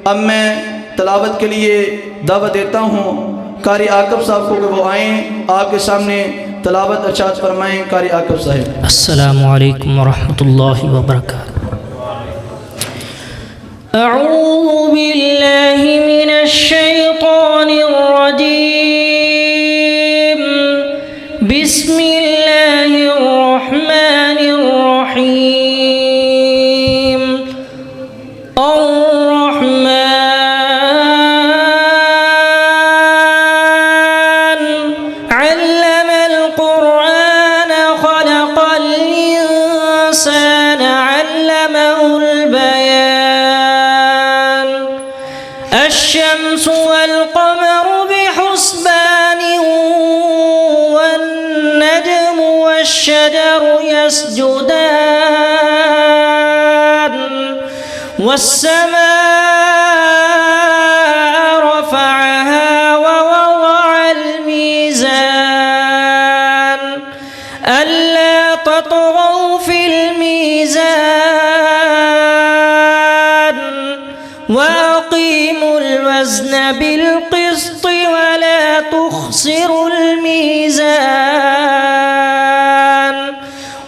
اب میں تلاوت کے لیے دعوت دیتا ہوں قاری عاقب صاحب کو کہ وہ آئیں آپ کے سامنے تلاوت ارشاد فرمائیں۔ قاری عاقب صاحب۔ السلام علیکم ورحمۃ اللہ وبرکاتہ۔ اعوذ باللہ من الشیطان الرجیم، بسم اللہ الرحمن الرحیم۔ الرحمن علم القرآن خلق الإنسان علمه البيان، الشمس والقمر بحسبان والنجم والشجر يسجدان، والسماء رفعها ووضع الميزان ألا تطغوا في الميزان وأقيموا الوزن بالقسط ولا تخسروا الميزان،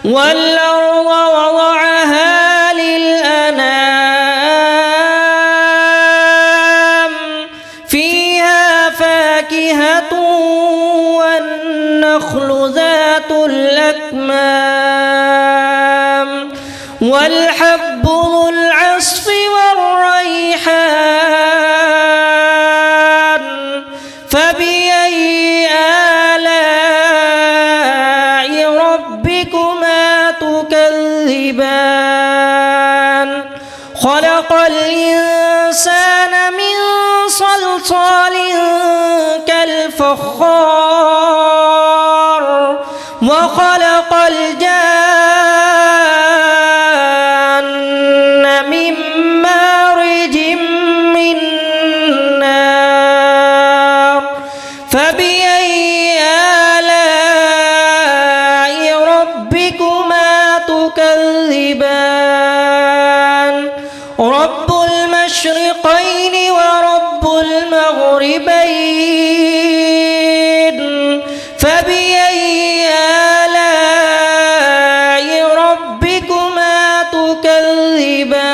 والأرض وضعها للأنام فيها فاكهة والنخل ذات الأكمام والحب ذو العصف والريحان، فبأي آلاء ربكما تكذبان؟ خلق الإنسان من صلصال كالفخار، وخلق الجان من مارج من نار، فبأي آلاء ربكما تكذبان؟ رب المشرقين ورب المغربين، فبأي آلاء ربكما تكذبان؟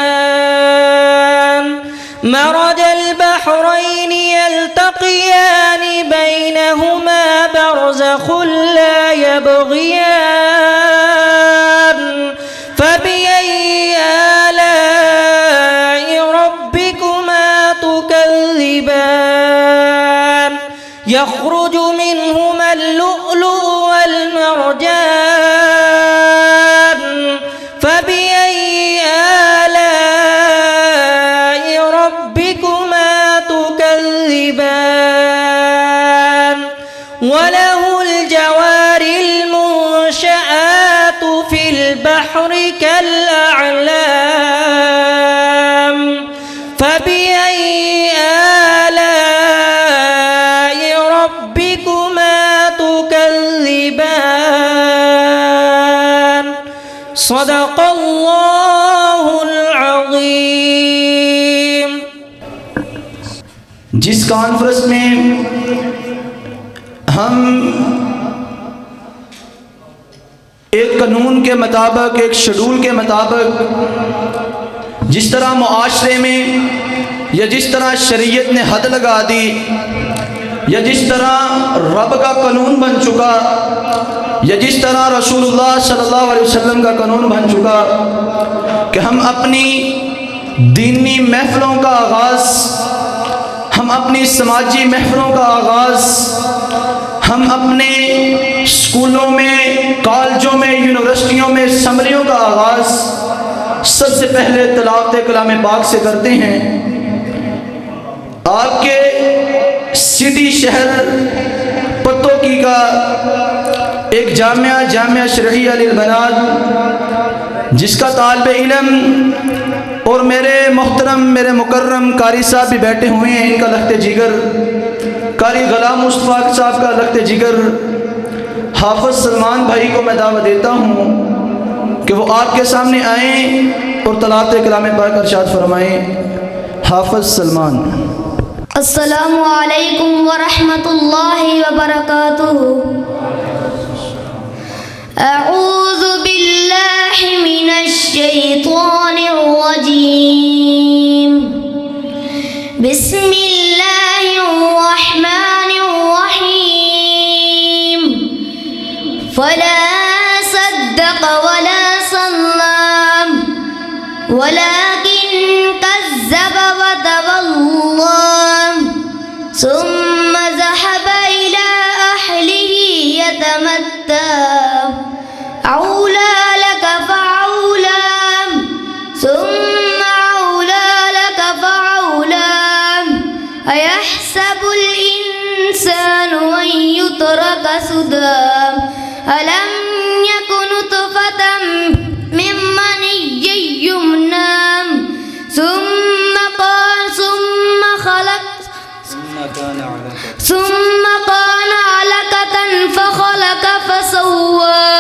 مرج البحرين يلتقيان بينهما برزخ لا يبغيان، فبأي آلاء ربكما تكذبان؟ يخرج منهما اللؤلؤ والمرجان، فبأي آلاء ربكما تكذبان؟ وله الجوار المنشآت في البحر كالأعلام، فبأي آلاء ربكما تكذبان؟ صدق اللہ العظیم۔ جس کانفرنس میں ہم ایک قانون کے مطابق، ایک شیڈول کے مطابق جس طرح معاشرے میں یا جس طرح شریعت نے حد لگا دی یا جس طرح رب کا قانون بن چکا یا جس طرح رسول اللہ صلی اللہ علیہ وسلم کا قانون بن چکا کہ ہم اپنی دینی محفلوں کا آغاز، ہم اپنی سماجی محفلوں کا آغاز، ہم اپنے اسکولوں میں، کالجوں میں، یونیورسٹیوں میں اسمبلیوں کا آغاز سب سے پہلے تلاوت کلام پاک سے کرتے ہیں۔ آپ کے سٹی شہر پتوکی کا ایک جامعہ شرعیہ للبنات، جس کا طالب علم اور میرے محترم، میرے مکرم قاری صاحب بھی بیٹھے ہوئے ہیں، ان کا لخت جگر قاری غلام مصطفیٰ صاحب کا لخت جگر حافظ سلمان بھائی کو میں دعوت دیتا ہوں کہ وہ آپ کے سامنے آئیں اور تلاوت کلام پاک ارشاد فرمائیں۔ حافظ سلمان۔ السلام علیکم ورحمۃ اللہ وبرکاتہ۔ اعوذ باللہ من الشیطان الرجیم، بسم اللہ الرحمن الرحیم۔ فلا صدق ولا صلى ولكن كذب وتولى ثم ذهب إلى أهله يتمتع أولى لك فأولى ثم أولى لك فأولى أيحسب الإنسان أن يترك سدى ألم يكن نطفة من مني يمنى ثم كان علقة فخلق فسوى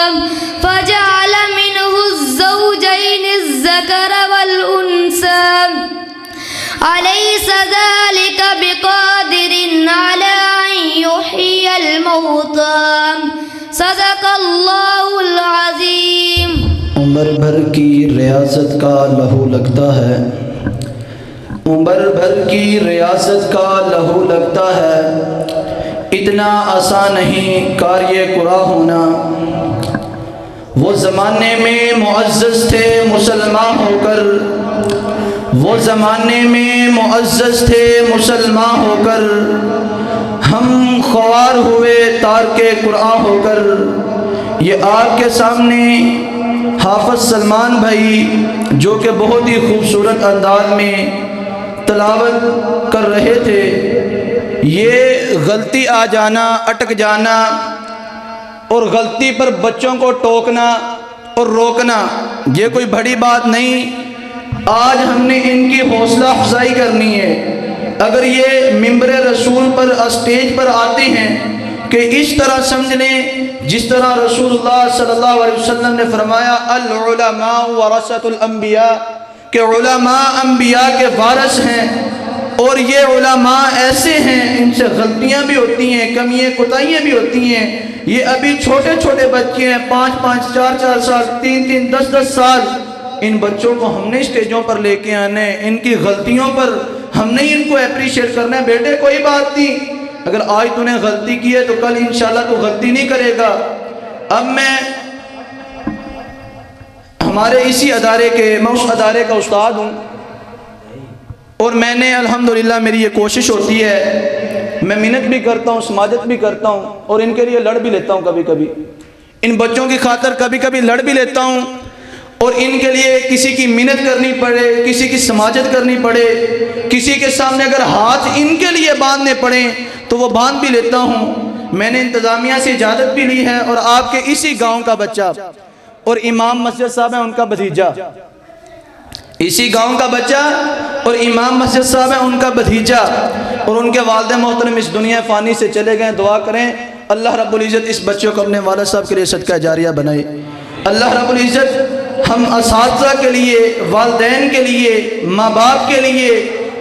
فجعل منه الزوجين الذكر والأنثى أليس ذلك بقادر على أن يحيي الموتى صدق الله العظيم۔ عمر بھر کی ریاست کا لہو لگتا ہے، عمر بھر کی ریاست کا لہو لگتا ہے، اتنا آسان نہیں کاریہ قرا ہونا۔ وہ زمانے میں معزز تھے مسلمان ہو کر، وہ زمانے میں معزز تھے مسلمان ہو کر، ہم خوار ہوئے تارک قرآن ہو کر۔ یہ آپ کے سامنے حافظ سلمان بھائی جو کہ بہت ہی خوبصورت انداز میں تلاوت کر رہے تھے، یہ غلطی آ جانا، اٹک جانا اور غلطی پر بچوں کو ٹوکنا اور روکنا یہ کوئی بڑی بات نہیں۔ آج ہم نے ان کی حوصلہ افزائی کرنی ہے۔ اگر یہ ممبر رسول پر اسٹیج پر آتے ہیں کہ اس طرح سمجھ لیں جس طرح رسول اللہ صلی اللہ علیہ وسلم نے فرمایا العلماء ورثۃ الانبیاء، کہ علماء انبیاء کے وارث ہیں، اور یہ علماء ایسے ہیں ان سے غلطیاں بھی ہوتی ہیں، کمیاں کوتاہیاں بھی ہوتی ہیں۔ یہ ابھی چھوٹے چھوٹے بچے ہیں، 5 4 سال، 3 10 سال۔ ان بچوں کو ہم نے اسٹیجوں پر لے کے آنا ہے، ان کی غلطیوں پر ہم نے ان کو اپریشیٹ کرنا ہے۔ بیٹے کوئی بات نہیں، اگر آج تو نے غلطی کی ہے تو کل انشاءاللہ تو غلطی نہیں کرے گا۔ اب میں ہمارے اسی ادارے کے، میں اس ادارے کا استاد ہوں، اور میں نے الحمدللہ میری یہ کوشش ہوتی ہے، میں محنت بھی کرتا ہوں، سماجت بھی کرتا ہوں، اور ان کے لیے لڑ بھی لیتا ہوں کبھی کبھی، ان بچوں کی خاطر کبھی کبھی لڑ بھی لیتا ہوں، اور ان کے لیے کسی کی محنت کرنی پڑے، کسی کی سماجت کرنی پڑے، کسی کے سامنے اگر ہاتھ ان کے لیے باندھنے پڑیں تو وہ باندھ بھی لیتا ہوں۔ میں نے انتظامیہ سے اجازت بھی لی ہے، اور آپ کے اسی گاؤں کا بچہ اور امام مسجد صاحب ہیں ان کا بھتیجا، اسی گاؤں کا بچہ اور امام مسجد صاحب ہیں ان کا بھتیجا، اور ان کے والد محترم اس دنیا فانی سے چلے گئے۔ دعا کریں اللہ رب العزت اس بچوں کو اپنے والد صاحب کے لیے صدقہ جاریہ بنائے۔ اللہ رب العزت ہم اساتذہ کے لیے، والدین کے لیے، ماں باپ کے لیے،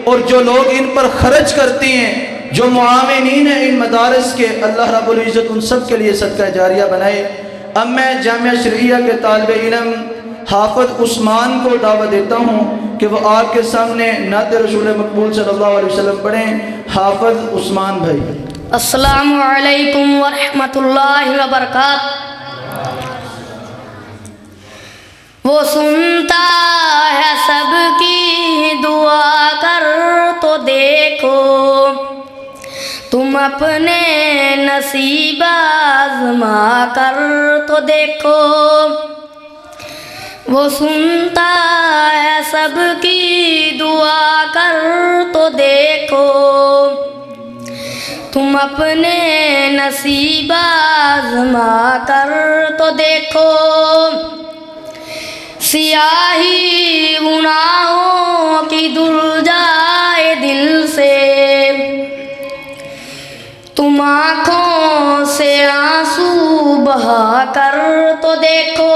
اور جو لوگ ان پر خرچ کرتے ہیں، جو معاونین ہیں ان مدارس کے، اللہ رب العزت ان سب کے لیے صدقہ جاریہ بنائے۔ اب میں جامعہ شرعیہ کے طالب علم حافظ عثمان کو دعوت دیتا ہوں کہ وہ آپ کے سامنے نعت رسول مقبول صلی اللہ علیہ وسلم پڑھیں۔ حافظ عثمان بھائی۔ السلام علیکم ورحمۃ اللہ وبرکاتہ۔ وہ سنتا ہے سب کی دعا کر تو دیکھو، تم اپنے نصیب آزما کر تو دیکھو۔ وہ سنتا ہے سب کی دعا کر تو دیکھو، تم اپنے نصیب آزما کر تو دیکھو۔ سیاہی گناہوں کی دھل جائے دل سے، تم آنکھوں سے آنسو بہا کر تو دیکھو۔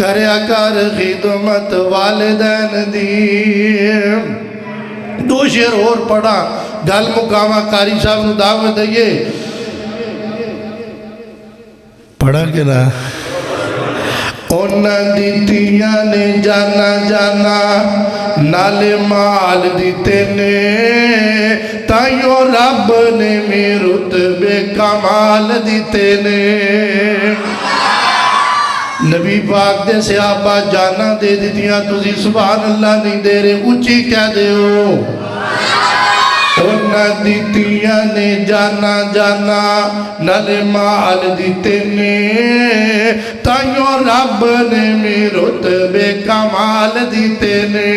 کریا کر خدمت والدین دی۔ دو شعر اور پڑھا گل مقامہ قاری صاحب نو دعوت دئیے پڑھا کہ نا اونا دیتیاں نے جانا جانا نالے مال دیتے نے تائیوں رب نے میں رتبے کمال دیتے نے نبی پاک دے صحابہ جانا دے دیتیاں تُسی سبحان اللہ نہیں دے رہے اچھی کہہ دے ہو اونا دیتیاں نے جانا جانا نالے مال دیتے نے تائیوں رب نے میں رتبے کمال دیتے نے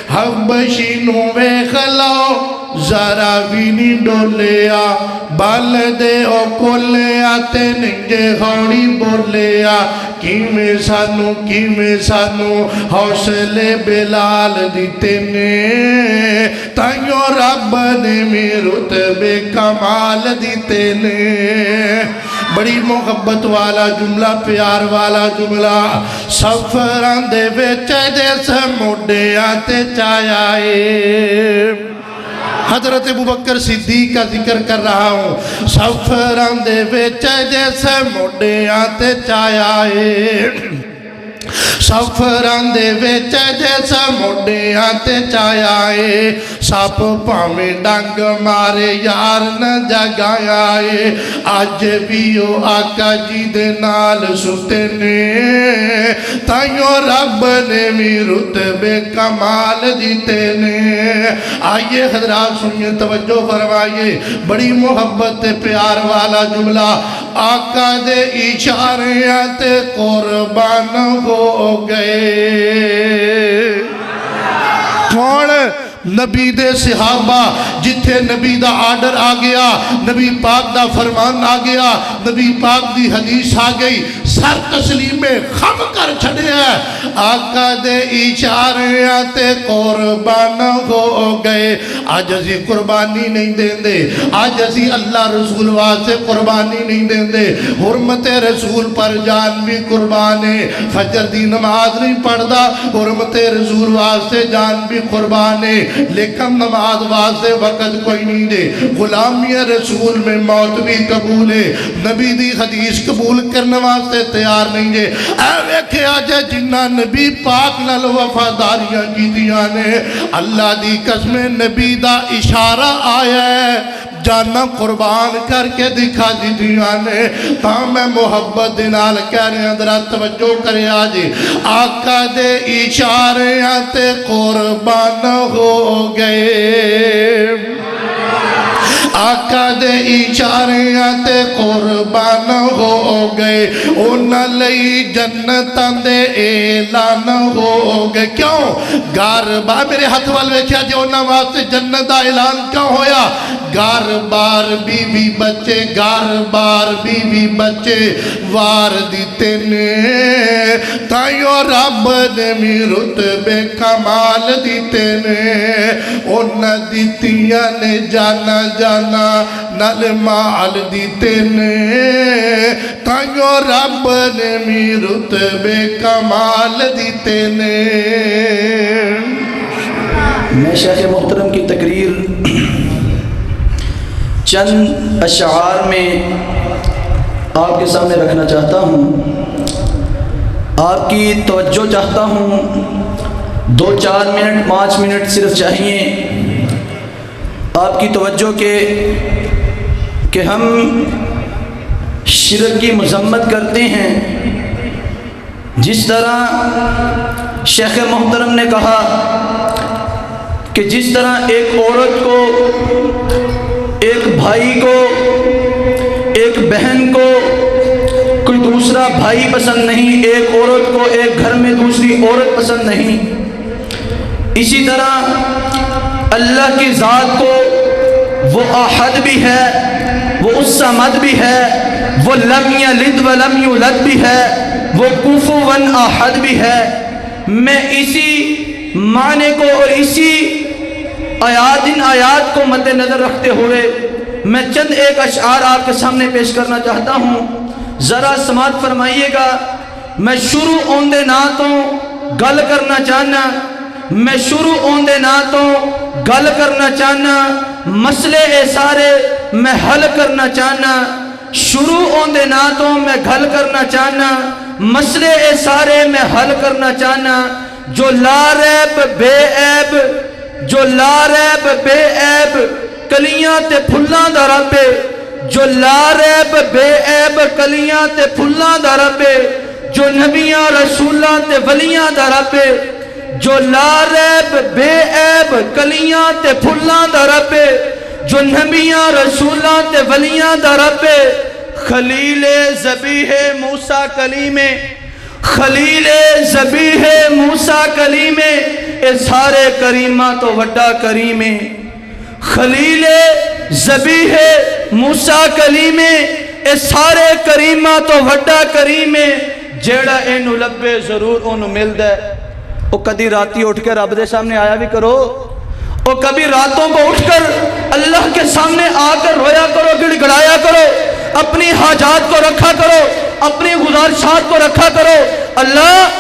حبشی نوے خلاؤ ذرا بھی نہیں ڈولیا بال دے او کولیا تے ننگے خوڑی بولیا کیمیں سانو حوصلے بلال دیتے نے تائیوں رب نے میں رتبے کمال دیتے نے بڑی محبت والا جملہ پیار والا جملہ سفران دے ویچے جیسے موڈے آتے چاہیے حضرت ابوبکر صدیق کا ذکر کر رہا ہوں سفران دے ویچے جیسے موڈے آتے چاہیے سفران دے ویچے جیسا موڈے آتے چاہیے ساپ پاویں ڈنگ مارے یار نہ جگائے آج بھی او آقا جی دے نال ستے نے تائیوں رب نے بھی رتبے کمال دیتے نے آئیے حضرات سنیے توجہ فرمائیے بڑی محبت پیار والا جملہ آقا دے اشاریات قربان ہو گئے کون نبی دے صحابہ جتھے نبی دا آرڈر آ گیا نبی پاک دا فرمان آ گیا نبی پاک دی حدیث آ گئی سر تسلیم میں خم کر چھڑے ہیں آقا دے اشاریات قربان ہو گئے آج اسی قربانی نہیں دیں دے آج اسی اللہ رسول واسے قربانی نہیں دیں دے حرمت رسول پر جان بھی قربانے فجر دی نماز نہیں پڑھ دا حرمت رسول واسے جان بھی قربانے لیکن نماز واسے وقت کوئی نہیں دے غلامی رسول میں موت بھی قبول ہے نبی دی حدیث قبول کرنے واسے تیار نہیں ہے اے ویکھے آجے جنہ نبی پاک نال وفاداریاں کی دیا نے اللہ دی قسم نبی دا اشارہ آیا ہے جانا قربان کر کے دکھا دی دیا نے تاں میں محبت دنال کہہ رہے ہیں ذرا توجہ کرے آجے آقا دے اشاریات قربان ہو گئے آقا دے اشاریات قربان ہو گئے انہاں لئی جنتاں دے اعلان ہو گئے کیوں گار بار میرے ہاتھ والوے کیا جو انہاں واسطے جنت دا اعلان کیوں ہویا گار بار بی بی بچے گار بار بی بی بچے وار دیتے نے تائیوں رب نے می رتبے کمال دیتے نے انہاں دیتیاں نے جانا جانا نال مال دیتے نے تائیوں رب نے می رتبے کمال دیتے نے میں شیخ محترم کی تقریر چند اشعار میں آپ کے سامنے رکھنا چاہتا ہوں آپ کی توجہ چاہتا ہوں 2-4 منٹ 5 منٹ صرف چاہیے آپ کی توجہ کہ ہم شرک کی مذمت کرتے ہیں جس طرح شیخ محترم نے کہا کہ جس طرح ایک عورت کو ایک بھائی کو ایک بہن کو کوئی دوسرا بھائی پسند نہیں ایک عورت کو ایک گھر میں دوسری عورت پسند نہیں اسی طرح اللہ کی ذات کو وہ احد بھی ہے وہ الصمد بھی ہے وہ لم یلد ولم یولد بھی ہے وہ کفوا احد بھی ہے میں اسی معنی کو اور اسی ان آیات کو مد نظر رکھتے ہوئے میں چند ایک اشعار آپ کے سامنے پیش کرنا چاہتا ہوں ذرا سماعت فرمائیے گا میں شروع ہوندے نا تو گل کرنا چاہنا میں شروع ہوندے نا تو گل کرنا چاہنا مسئلے اے سارے میں حل کرنا چاہنا شروع ہوندے نا تو میں گل کرنا چاہنا مسئلے اے سارے میں حل کرنا چاہنا جو لا ریب بے عیب جو لا ریب بے عیب کلیاں تے پھلاں دا رب جو لا ریب بے عیب کلیاں تے پھلاں دا رب جو نبیاں رسولاں تے ولیاں دا رب جو لا ریب بے عیب کلیاں تے پھلاں دا رب جو نبیاں رسولاں تے ولیاں دا رب خلیل ذبیح موسیٰ کلیم خلیل ذبیح موسیٰ کلیم اے سارے کریمہ تو وڈا کریم خلیل ذبیح موسیٰ کلیم اے سارے کریمہ تو وڈا کریم جیڑا اینو لبے ضرور اونو مل دے او کدی راتی اٹھ کے رب دے سامنے آیا بھی کرو او کبھی راتوں کو اٹھ کر اللہ کے سامنے آ کر رویا کرو گڑ گڑایا کرو اپنی حاجات کو رکھا کرو اپنی گزارشات کو رکھا کرو اللہ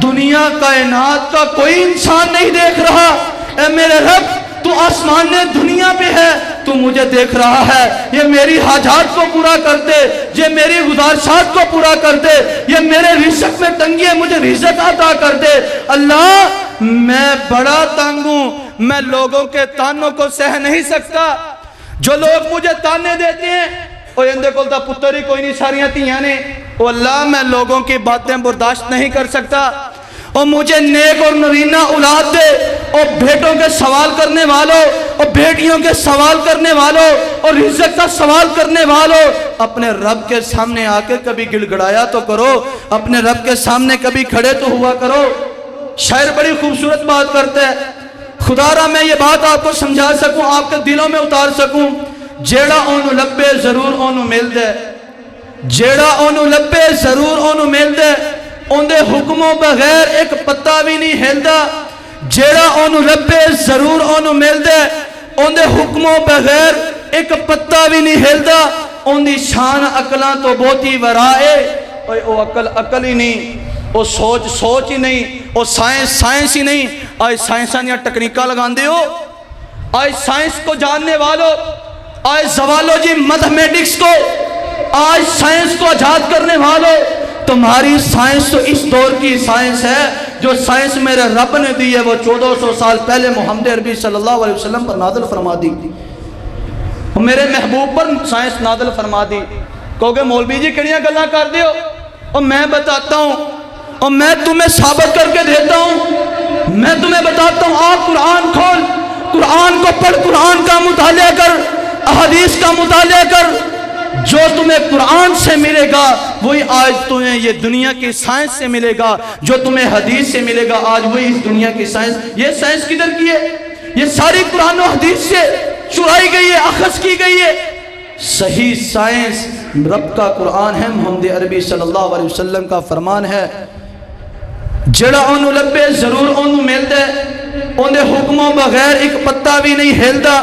دنیا کائنات کا کوئی انسان نہیں دیکھ رہا اے میرے رب تو آسمان نے دنیا پہ ہے تو مجھے دیکھ رہا ہے یہ میری حاجات کو پورا کر دے یہ میری گزارشات کو پورا کر دے یہ میرے رزق میں تنگی ہے مجھے رزق عطا کر دے اللہ میں بڑا تنگ ہوں میں لوگوں کے تانوں کو سہ نہیں سکتا جو لوگ مجھے تانے دیتے ہیں او اندے کول تا پتر ہی کوئی نہیں ساریاں تیاں نے او اللہ میں لوگوں کی باتیں برداشت نہیں کر سکتا اور مجھے نیک اور نرینہ اولاد دے اور بیٹوں کے سوال کرنے والوں اور بیٹیوں کے سوال کرنے والوں اور رزق کا سوال کرنے والوں اپنے رب کے سامنے آ کے کبھی گڑ گڑایا تو کرو اپنے رب کے سامنے کبھی کھڑے تو ہوا کرو شاعر بڑی خوبصورت بات کرتے ہیں خدا را میں یہ بات آپ کو سمجھا سکوں آپ کے دلوں میں اتار سکوں جیڑا اونو لبے ضرور اونو مل دے جیڑا اونو لبے ضرور اونو مل دے اندے حکموں بغیر ایک پتہ بھی نہیں ہلدا جیڑا اونو لبے ضرور اونو مل دے اندے حکموں بغیر ایک پتہ بھی نہیں ہلدا اندی شان عقلاں تو بہتی ورائے او عقل ہی نہیں او سوچ ہی نہیں او سائنس ہی نہیں آج سائنساں یا ٹیکنیکاں لگان دے ہو آج سائنس کو جاننے والوں آج زوالوجی میتھمیٹکس کو آج سائنس کو آزاد کرنے والوں تمہاری سائنس تو اس دور کی سائنس ہے جو سائنس میرے رب نے دی ہے وہ 1400 سال پہلے محمد عربی صلی اللہ علیہ وسلم پر نازل فرما دی اور میرے محبوب پر سائنس نازل فرما دی کہو گے مولوی جی کڑیاں گلاں کر دیو اور میں بتاتا ہوں اور میں تمہیں ثابت کر کے دیتا ہوں میں تمہیں بتاتا ہوں آپ قرآن کھول قرآن کو پڑھ قرآن کا مطالعہ کر احادیث کا مطالعہ کر جو تمہیں قرآن سے ملے گا وہی آج تمہیں یہ دنیا کی سائنس سے ملے گا جو تمہیں حدیث سے ملے گا آج وہی اس دنیا کی سائنس یہ سائنس کدھر کی ہے یہ ساری قرآن و حدیث سے چرائی گئی ہے اخذ کی گئی ہے صحیح سائنس رب کا قرآن ہے محمد عربی صلی اللہ علیہ وسلم کا فرمان ہے جڑا اونو لبے ضرور اونو مل دے اندے حکموں بغیر ایک پتہ بھی نہیں ہلدا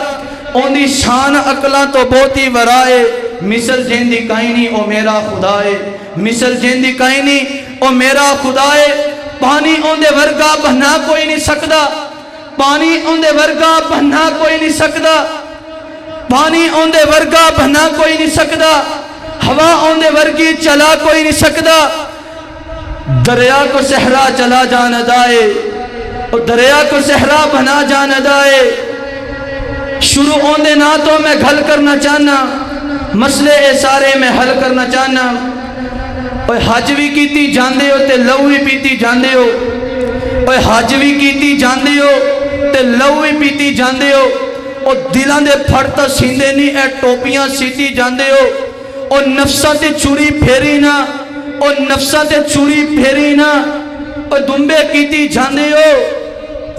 اندی شان عقلاں تو بہتی ورائے مثل جیندی کائنی او میرا خدائے مثل جیندی کائنی او میرا خدائے پانی اندے ورگا بہنا کوئی نہیں سکدا پانی اندے ورگا بہنا کوئی نہیں سکدا پانی اندے ورگا بہنا کوئی نہیں سکدا ہوا اندے ورگی چلا کوئی نہیں سکدا دریا کو صحرا چلا جان دائے اور دریا کو صحرا بنا جان دائے شروع ہوندے نہ تو میں گھل کرنا چاہنا مسئلے اے سارے میں حل کرنا چاہنا اوہ حج بھی کیتی جاندے ہو تے لو بھی پیتی جاندے ہو اوہ حج بھی کیتی جاندے ہو تے لو بھی پیتی جاندے ہو اور دلان دے پھڑتا سیندے نہیں اے ٹوپیاں سیتی جاندے ہو اور نفسہ تے چوری پھیری نہ اور نفسہ تے چوری پھیری نہ اور دنبے کیتی جاندے ہو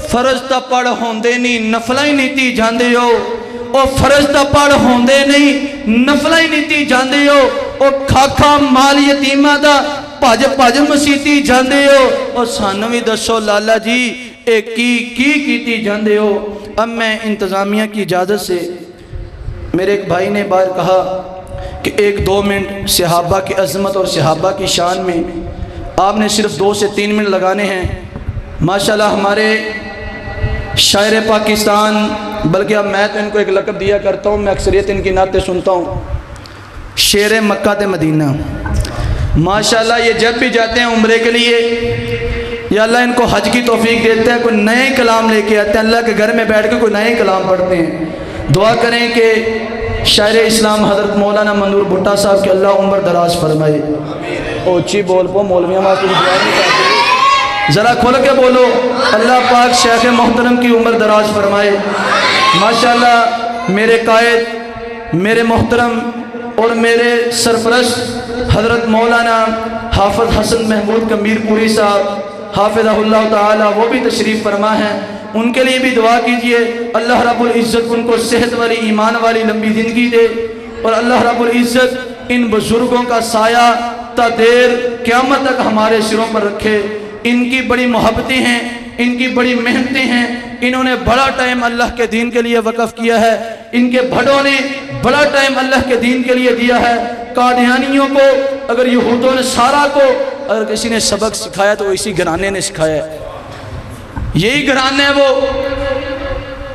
فرض تا پڑھ ہوندے نہیں نفلہ ہی نیتی جاندے ہو او فرض تا پڑھ ہوندے نہیں نفلہ ہی نیتی جاندے ہو او کھاکھا مال یتیمہ دا پاج مسیتی جاندے ہو او سانوی دسو لالا جی اے کیتی جاندے ہو اب میں انتظامیہ کی اجازت سے میرے ایک بھائی نے بار کہا کہ 1-2 منٹ صحابہ کی عظمت اور صحابہ کی شان میں آپ نے صرف 2 سے 3 منٹ لگانے ہیں۔ ماشاءاللہ ہمارے شاعر پاکستان، بلکہ اب میں تو ان کو ایک لقب دیا کرتا ہوں، میں اکثریت ان کی نعتیں سنتا ہوں، شیر مکہ تے مدینہ۔ ماشاءاللہ یہ جب بھی جاتے ہیں عمرے کے لیے، یا اللہ ان کو حج کی توفیق دیتے ہیں، کوئی نئے کلام لے کے آتے ہیں، اللہ کے گھر میں بیٹھ کے کوئی نئے کلام پڑھتے ہیں۔ دعا کریں کہ شاعر اسلام حضرت مولانا منظور بھٹا صاحب کے اللہ عمر دراز فرمائے۔ اوچی بول پو مولویاں واسطے دعا نہیں کرتے، ذرا کھل کے بولو، اللہ پاک شیخ محترم کی عمر دراز فرمائے۔ ماشاءاللہ میرے قائد، میرے محترم اور میرے سرپرست حضرت مولانا حافظ حسن محمود کمیر پوری صاحب حافظہ اللہ تعالی، وہ بھی تشریف فرما ہیں، ان کے لیے بھی دعا کیجئے، اللہ رب العزت ان کو صحت والی ایمان والی لمبی زندگی دے، اور اللہ رب العزت ان بزرگوں کا سایہ تا دیر قیامت تک ہمارے سروں پر رکھے۔ ان کی بڑی محبتیں ہیں، ان کی بڑی محنتیں ہیں، انہوں نے بڑا ٹائم اللہ کے دین کے لیے وقف کیا ہے، ان کے بھڑوں نے بڑا ٹائم اللہ کے دین کے لیے دیا ہے۔ قادیانیوں کو، اگر یہود و نصارہ کو اگر کسی نے سبق سکھایا تو اسی گھرانے نے سکھایا ہے، یہی گھرانے ہیں،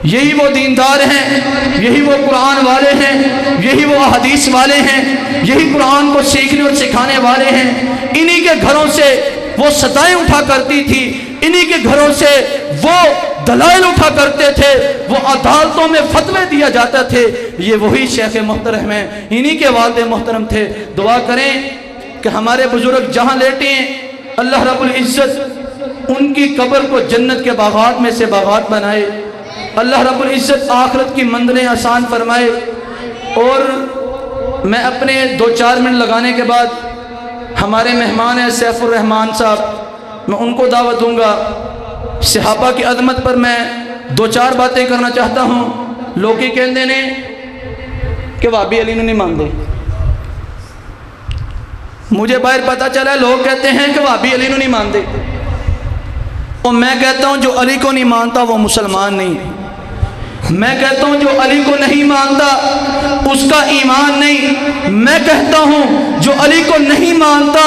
یہی وہ دیندار ہیں، یہی وہ قرآن والے ہیں، یہی وہ حدیث والے ہیں، یہی قرآن کو سیکھنے اور سکھانے والے ہیں۔ انہی کے گھروں سے وہ صدائیں اٹھا کرتی تھی، انہی کے گھروں سے وہ دلائل اٹھا کرتے تھے، وہ عدالتوں میں فتوے دیا جاتا تھے، یہ وہی شیخ محترم ہیں، انہی کے والد محترم تھے۔ دعا کریں کہ ہمارے بزرگ جہاں لیٹے ہیں اللہ رب العزت ان کی قبر کو جنت کے باغات میں سے باغات بنائے، اللہ رب العزت آخرت کی منزلیں آسان فرمائے۔ اور میں اپنے 2-4 منٹ لگانے کے بعد ہمارے مہمان ہیں سیف الرحمان صاحب، میں ان کو دعوت دوں گا۔ صحابہ کی عظمت پر میں 2-4 باتیں کرنا چاہتا ہوں۔ لوگ ہی کہندے نے کہ وابی علی نو نہیں مانتے، مجھے باہر پتہ چلا ہے لوگ کہتے ہیں کہ وابی علی نو نہیں مانتے، اور میں کہتا ہوں جو علی کو نہیں مانتا وہ مسلمان نہیں، میں کہتا ہوں جو علی کو نہیں مانتا اس کا ایمان نہیں، میں کہتا ہوں جو علی کو نہیں مانتا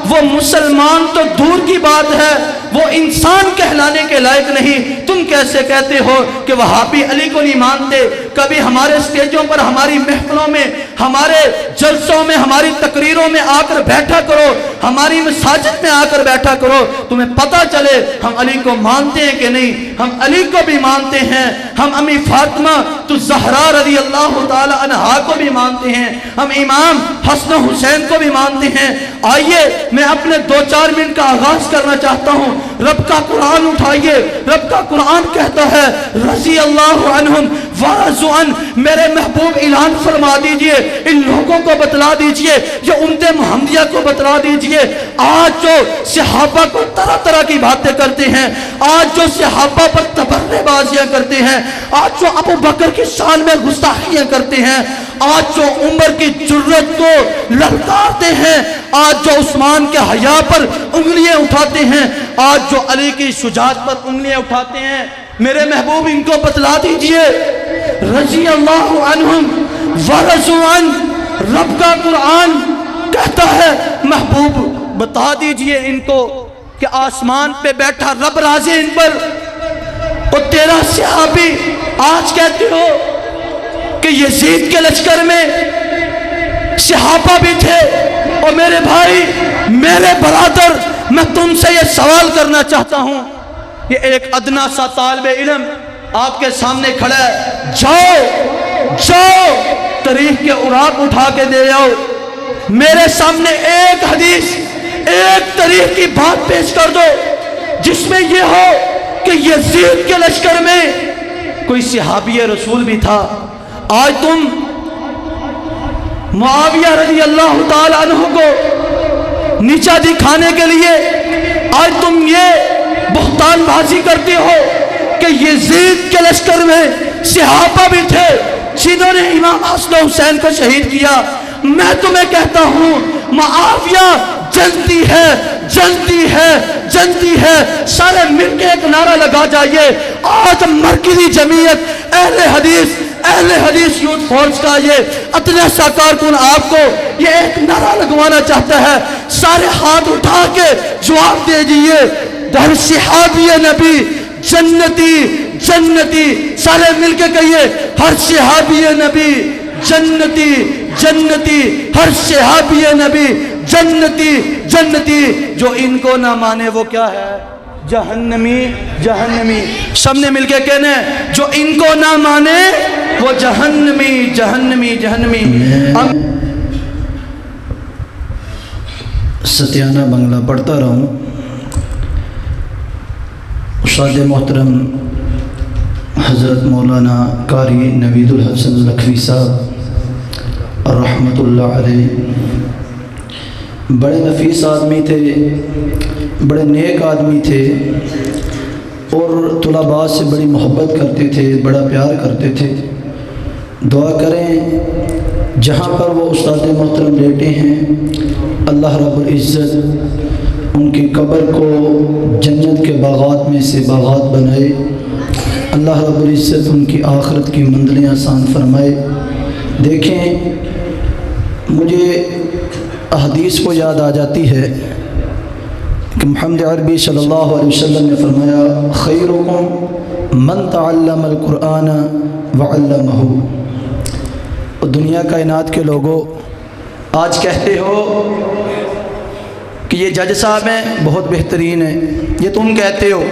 وہ مسلمان تو دور کی بات ہے، وہ انسان کہلانے کے لائق نہیں۔ تم کیسے کہتے ہو کہ وہابی علی کو نہیں مانتے؟ کبھی ہمارے سٹیجوں پر، ہماری محفلوں میں، ہمارے جلسوں میں، ہماری تقریروں میں آ کر بیٹھا کرو، ہماری مساجد میں آ کر بیٹھا کرو، تمہیں پتہ چلے ہم علی کو مانتے ہیں کہ نہیں۔ ہم علی کو بھی مانتے ہیں، ہم امی فاطمہ تو زہرا رضی اللہ تعالی عنہا کو بھی مانتے ہیں، ہم امام حسن حسین کو بھی مانتے ہیں۔ آئیے میں اپنے 2-4 منٹ کا آغاز کرنا چاہتا ہوں۔ رب کا قرآن اٹھائیے، رب کا قرآن کہتا ہے رضی اللہ عنہم ورضوا عنہ، میرے محبوب اعلان فرما دیجئے، ان لوگوں کو بتلا دیجئے، یہ امت محمدیہ کو بتلا دیجئے، آج جو صحابہ کو طرح طرح کی باتیں کرتے ہیں، آج جو صحابہ پر تبرے بازیاں کرتے ہیں، آج جو ابو بکر کی شان میں گستاخیاں کرتے ہیں، آج جو عمر کی جرت کو للکارتے ہیں، آج جو عثمان کے حیا پر انگلیاں اٹھاتے ہیں، آج جو علی کی شجاعت پر انگلیاں اٹھاتے ہیں، میرے محبوب ان کو بتلا دیجئے رضی اللہ عنہم ورضوا عنہ۔ رب کا قرآن کہتا ہے محبوب بتا دیجئے ان کو کہ آسمان پہ بیٹھا رب راضی ان پر، اور تیرا صحابی آج کہتے ہو کہ یزید کے لشکر میں صحابہ بھی تھے۔ اور میرے بھائی، میرے برادر، میں تم سے یہ سوال کرنا چاہتا ہوں، یہ ایک ادنا سا طالب علم آپ کے سامنے کھڑا ہے، جاؤ تاریخ کے اوراق اٹھا کے دے آؤ، میرے سامنے ایک حدیث، ایک تاریخ کی بات پیش کر دو جس میں یہ ہو کہ یزید کے لشکر میں کوئی صحابی رسول بھی تھا۔ آج تم معاویہ رضی اللہ تعالی عنہ کو نیچا دکھانے کے لیے آج تم یہ بہتان بازی کرتے ہو کہ یزید کے لشکر میں صحابہ بھی تھے جنہوں نے امام حسن حسین کو شہید کیا۔ میں تمہیں کہتا ہوں معاویہ جنتی ہے، جنتی ہے، جنتی ہے، سارے مل کے ایک نعرہ لگا جائیے، آج مرکزی جمعیت اہل حدیث اہل حدیث یوتھ فورس کا یہ اتنا سا کارکن آپ کو یہ ایک نعرہ لگوانا چاہتا ہے، سارے ہاتھ اٹھا کے جواب دے دیجئے، در صحابی نبی جنتی جنتی، سارے مل کے کہیے ہر صحابی نبی جنتی جنتی، ہر صحابی نبی جنتی جنتی، جو ان کو نہ مانے وہ کیا ہے؟ جہنمی جہنمی۔ سب نے مل کے کہنا ہے جو ان کو نہ مانے وہ جہنمی جہنمی جہنمی۔ ستیانہ بنگلہ پڑھتا رہا ہوں۔ استاد محترم حضرت مولانا قاری نوید الحسن لکھوی صاحب رحمۃ اللہ علیہ بڑے نفیس آدمی تھے، بڑے نیک آدمی تھے، اور طلباء سے بڑی محبت کرتے تھے، بڑا پیار کرتے تھے۔ دعا کریں جہاں پر وہ استاد محترم لیٹے ہیں اللہ رب العزت ان کی قبر کو جنت کے باغات میں سے باغات بنائے، اللہ رب العزت ان کی آخرت کی منزلیں آسان فرمائے۔ دیکھیں مجھے حدیث کو یاد آ جاتی ہے کہ محمد عربی صلی اللہ علیہ وسلم نے فرمایا خیرکم من تعلم القرآن وعلمہ۔ اور دنیا کائنات کے لوگوں آج کہتے ہو کہ یہ جج صاحب ہیں بہت بہترین ہیں، یہ تم کہتے ہو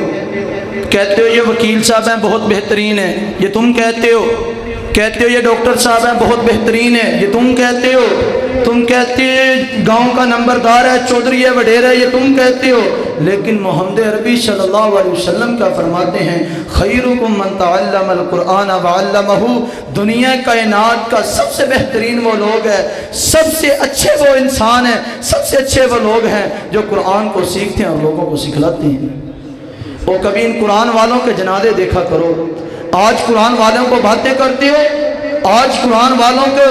یہ وکیل صاحب ہیں بہت بہترین ہیں، یہ تم کہتے ہو یہ ڈاکٹر صاحب ہیں بہت بہترین ہیں، یہ تم کہتے ہو گاؤں کا نمبردار ہے، چودھری ہے، وڈیر ہے، یہ تم کہتے ہو۔ لیکن محمد عربی صلی اللہ علیہ وسلم کیا فرماتے ہیں؟ خیرکم من تعلم القرآن وعلمہ۔ دنیا کائنات کا سب سے بہترین وہ لوگ ہیں، سب سے اچھے وہ انسان ہیں، سب سے اچھے وہ لوگ ہیں جو قرآن کو سیکھتے ہیں اور لوگوں کو سکھلاتے ہیں۔ اور کبھی ان قرآن والوں کے جنازے دیکھا کرو۔ آج قرآن والوں کو باتیں کرتے ہو، آج قرآن والوں کے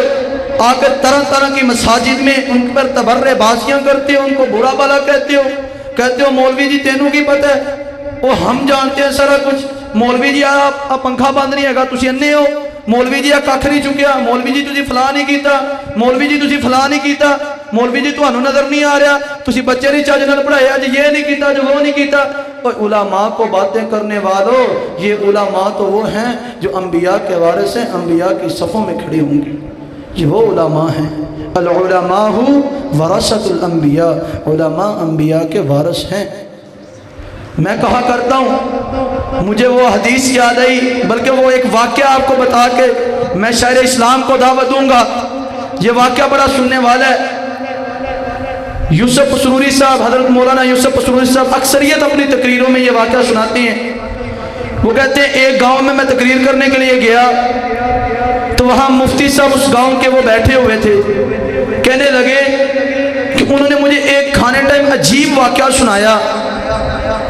آ کر طرح طرح کی مساجد میں ان پر تبرع بازیاں کرتے ہو، ان کو برا بھلا کہتے ہو مولوی جی تینوں کی پتہ ہے، وہ ہم جانتے ہیں سارا کچھ۔ مولوی جی آپ پنکھا بند نہیں ہے تسی انے ہو، مولوی جی کھ نہیں چکیا، مولوی جی تسی فلاں نہیں کیتا، مولوی جی تسی فلاں نہیں کیتا، مولوی جی تانوں نظر نہیں آ رہا، تسی بچے نہیں چج نال پڑھائے، اج یہ نہیں کیتا جو وہ نہیں کیتا۔ اور علماء کو باتیں کرنے والوں، یہ علماء تو وہ ہیں جو انبیاء کے وارث ہیں، انبیاء کی صفوں میں کھڑے ہوں گے، یہ وہ علماء ہیں۔ العلماء ورثۃ الانبیاء، علماء انبیاء کے وارث ہیں۔ میں کہا کرتا ہوں مجھے وہ حدیث یاد آئی، بلکہ وہ ایک واقعہ آپ کو بتا کے میں شاعر اسلام کو دعوت دوں گا۔ یہ واقعہ بڑا سننے والا ہے۔ یوسف سروری صاحب، حضرت مولانا یوسف سروری صاحب اکثریت اپنی تقریروں میں یہ واقعہ سناتے ہیں۔ وہ کہتے ہیں ایک گاؤں میں تقریر کرنے کے لیے گیا تو وہاں مفتی صاحب اس گاؤں کے وہ بیٹھے ہوئے تھے، کہنے لگے کہ انہوں نے مجھے ایک کھانے ٹائم عجیب واقعہ سنایا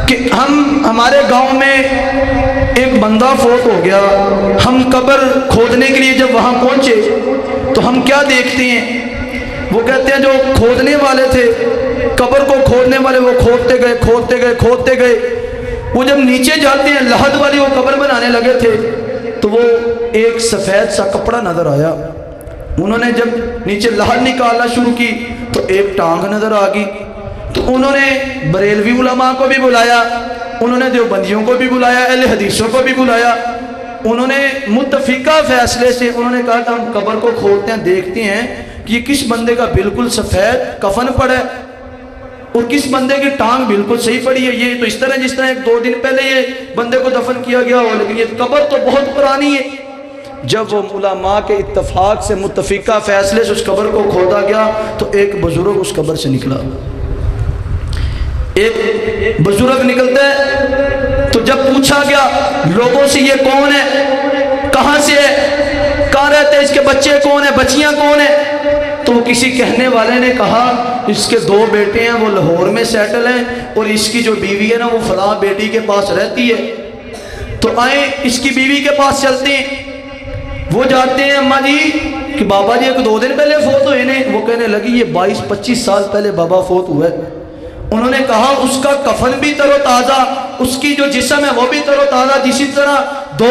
کہ ہمارے گاؤں میں ایک بندہ فوت ہو گیا، ہم قبر کھودنے کے لیے جب وہاں پہنچے تو ہم کیا دیکھتے ہیں؟ وہ کہتے ہیں جو کھودنے والے تھے، قبر کو کھودنے والے، وہ کھودتے گئے، وہ جب نیچے جاتے ہیں لحد والی وہ قبر بنانے لگے تھے تو وہ ایک سفید سا کپڑا نظر آیا۔ انہوں نے جب نیچے لحد نکالنا شروع کی تو ایک ٹانگ نظر آ گئی، تو انہوں نے بریلوی علماء کو بھی بلایا، انہوں نے دیوبندیوں کو بھی بلایا، اہل حدیثوں کو بھی بلایا۔ انہوں نے متفقہ فیصلے سے انہوں نے کہا کہ ہم قبر کو کھولتے ہیں، دیکھتے ہیں کہ یہ کس بندے کا بالکل سفید کفن پڑا ہے اور کس بندے کی ٹانگ بالکل صحیح پڑی ہے۔ یہ تو اس طرح جس طرح ایک دو دن پہلے یہ بندے کو دفن کیا گیا ہو، لیکن یہ قبر تو بہت پرانی ہے۔ جب وہ علماء کے اتفاق سے متفقہ فیصلے سے اس قبر کو کھودا گیا تو ایک بزرگ اس قبر سے نکلا۔ ایک بزرگ نکلتا ہے تو جب پوچھا گیا لوگوں سے یہ کون ہے، کہاں سے ہے، کہاں رہتے ہیں، اس کے بچے کون ہیں، بچیاں کون ہیں؟ تو کسی کہنے والے نے کہا اس کے دو بیٹے ہیں، وہ لاہور میں سیٹل ہیں، اور اس کی جو بیوی ہے نا وہ فلاں بیٹی کے پاس رہتی ہے، تو آئیں اس کی بیوی کے پاس چلتے ہیں۔ وہ جاتے ہیں، اماں جی کہ بابا جی ایک دو دن پہلے فوت ہوئے نے۔ وہ کہنے لگی یہ 22-25 سال پہلے بابا فوت ہوئے۔ انہوں نے کہا اس کا کفن بھی تر و تازہ، اس کی جو جسم ہے وہ بھی تر و تازہ، جسی طرح 2